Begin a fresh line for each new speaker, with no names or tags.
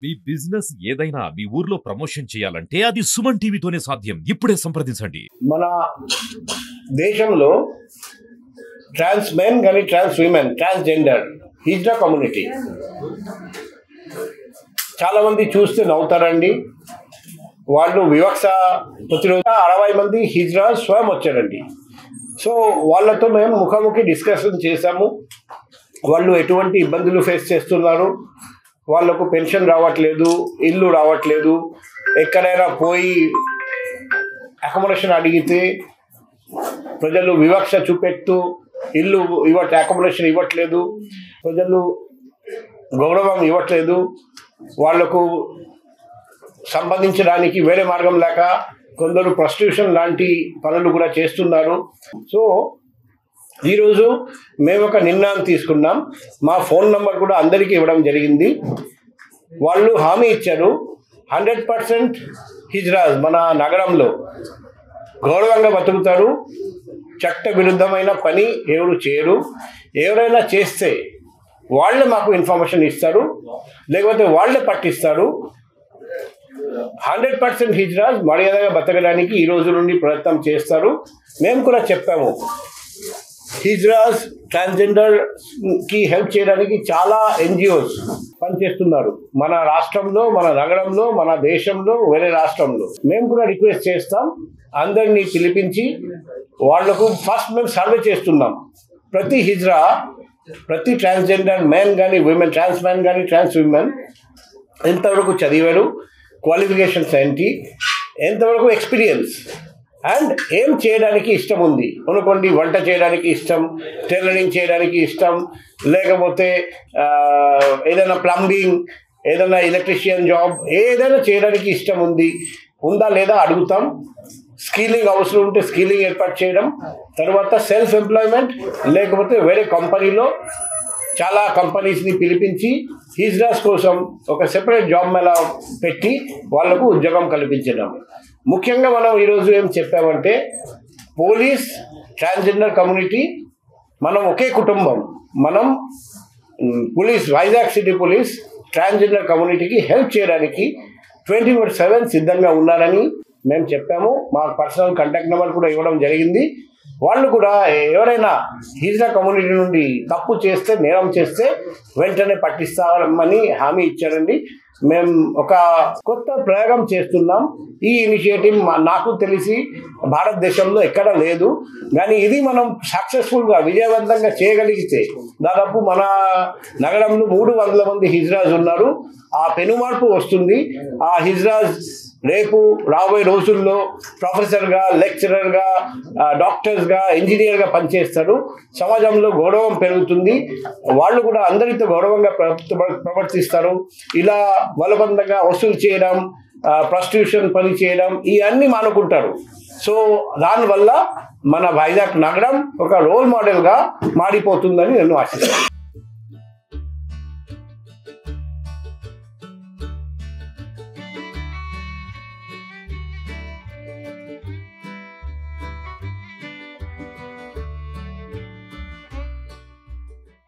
మీ business ఏదైనా మీ ఊర్లో promotion చేయాలంటే అది సుమన్ టీవీతోనే సాధ్యం. ఇప్పుడే సంప్రదించండి.
మన దేశంలో ట్రాన్స్ మెన్ కానీ trans women transgender hijra community చాలామంది చూస్తే నవ్వుతారండి. వాళ్ళు వివక్ష ప్రతిరోజు 60 మంది హిజ్రా స్వయం వచ్చారండి. సో వాళ్ళతో మేము ముఖాముఖి డిస్కషన్ చేశాము. వాళ్ళు ఎటువంటి ఇబ్బందులు ఫేస్ చేస్తున్నారు, వాళ్ళకు పెన్షన్ రావట్లేదు, ఇల్లు రావట్లేదు, ఎక్కడైనా పోయి అకామిడేషన్ అడిగితే ప్రజలు వివక్ష చూపెడుతూ ఇల్లు అకామిడేషన్ ఇవ్వట్లేదు, ప్రజలు గౌరవం ఇవ్వట్లేదు, వాళ్లకు సంపాదించడానికి వేరే మార్గం లేక కొందరు ప్రాస్టిట్యూషన్ లాంటి పనులు కూడా చేస్తున్నారు. సో ఈరోజు మేము ఒక నిర్ణయం తీసుకున్నాం. మా ఫోన్ నంబర్ కూడా అందరికీ ఇవ్వడం జరిగింది. వాళ్ళు హామీ ఇచ్చారు 100% హిజ్రాస్ మన నగరంలో గౌరవంగా బతుకుతారు, చట్ట విరుద్ధమైన పని ఎవరు చేయరు, ఎవరైనా చేస్తే వాళ్ళే మాకు ఇన్ఫర్మేషన్ ఇస్తారు, లేకపోతే వాళ్ళే పట్టిస్తారు. 100% హిజ్రాస్ మర్యాదగా బతకడానికి ఈ రోజు నుండి ప్రయత్నం చేస్తారు. మేము కూడా చెప్పాము, హిజ్రాస్ ట్రాన్స్జెండర్కి హెల్ప్ చేయడానికి చాలా NGOs పనిచేస్తున్నారు మన రాష్ట్రంలో, మన నగరంలో, మన దేశంలో, వేరే రాష్ట్రంలో. మేము కూడా రిక్వెస్ట్ చేస్తాం, అందరినీ పిలిపించి వాళ్లకు ఫస్ట్ మేము సర్వే చేస్తున్నాం. ప్రతి హిజ్రా, ప్రతి ట్రాన్స్జెండర్ మెన్ కానీ విమెన్, ట్రాన్స్ మెన్ కానీ ట్రాన్స్ విమెన్ ఎంతవరకు చదివారు, క్వాలిఫికేషన్స్ ఏంటి, ఎంతవరకు ఎక్స్పీరియన్స్ అండ్ ఏం చేయడానికి ఇష్టం ఉంది. అనుకోండి వంట చేయడానికి ఇష్టం, టైలరింగ్ చేయడానికి ఇష్టం, లేకపోతే ఏదైనా ప్లంబింగ్, ఏదైనా ఎలక్ట్రీషియన్ జాబ్, ఏదైనా చేయడానికి ఇష్టం ఉందా లేదా అడుగుతాం. స్కిల్లింగ్ అవసరం ఉంటే స్కిల్లింగ్ ఏర్పాటు చేయడం, తర్వాత సెల్ఫ్ ఎంప్లాయ్మెంట్, లేకపోతే వేరే కంపెనీలో చాలా కంపెనీస్ని పిలిపించి హిజ్రాస్ కోసం ఒక సెపరేట్ జాబ్ మేళా పెట్టి వాళ్లకు ఉద్యోగం కల్పించడం. ముఖ్యంగా మనం ఈరోజు ఏం చెప్పామంటే, పోలీస్ ట్రాన్స్జెండర్ కమ్యూనిటీ మనం ఒకే కుటుంబం. మనం police, Vizag city police transgender కమ్యూనిటీకి హెల్ప్ చేయడానికి 24/7 సిద్ధంగా ఉన్నారని మేము చెప్పాము. మా పర్సనల్ కాంటాక్ట్ నెంబర్ కూడా ఇవ్వడం జరిగింది. వాళ్ళు కూడా ఎవరైనా హిజ్రా కమ్యూనిటీ నుండి తప్పు చేస్తే, నేరం చేస్తే వెంటనే పట్టిస్తామని హామీ ఇచ్చారండి. మేము ఒక కొత్త ప్రయోగం చేస్తున్నాం. ఈ ఇనిషియేటివ్ నాకు తెలిసి భారతదేశంలో ఎక్కడ లేదు, కానీ ఇది మనం సక్సెస్ఫుల్గా విజయవంతంగా చేయగలిగితే దాదాపు మన నగరంలో 300 మంది హిజ్రాస్ ఉన్నారు. ఆ పెనుమార్పు వస్తుంది. ఆ హిజ్రాస్ రేపు రాబోయే రోజుల్లో ప్రొఫెసర్గా, లెక్చరర్గా, డాక్టర్స్గా, ఇంజనీర్గా పనిచేస్తారు. సమాజంలో గౌరవం పెరుగుతుంది. వాళ్ళు కూడా అందరితో గౌరవంగా ప్రవర్తిస్తారు. ఇలా బలవంతంగా వసూలు చేయడం, ప్రాస్టిట్యూషన్ పని చేయడం, ఇవన్నీ మానుకుంటారు. సో దానివల్ల మన వైజాగ్ నగరం ఒక రోల్ మోడల్గా మారిపోతుందని నేను ఆశిస్తాను.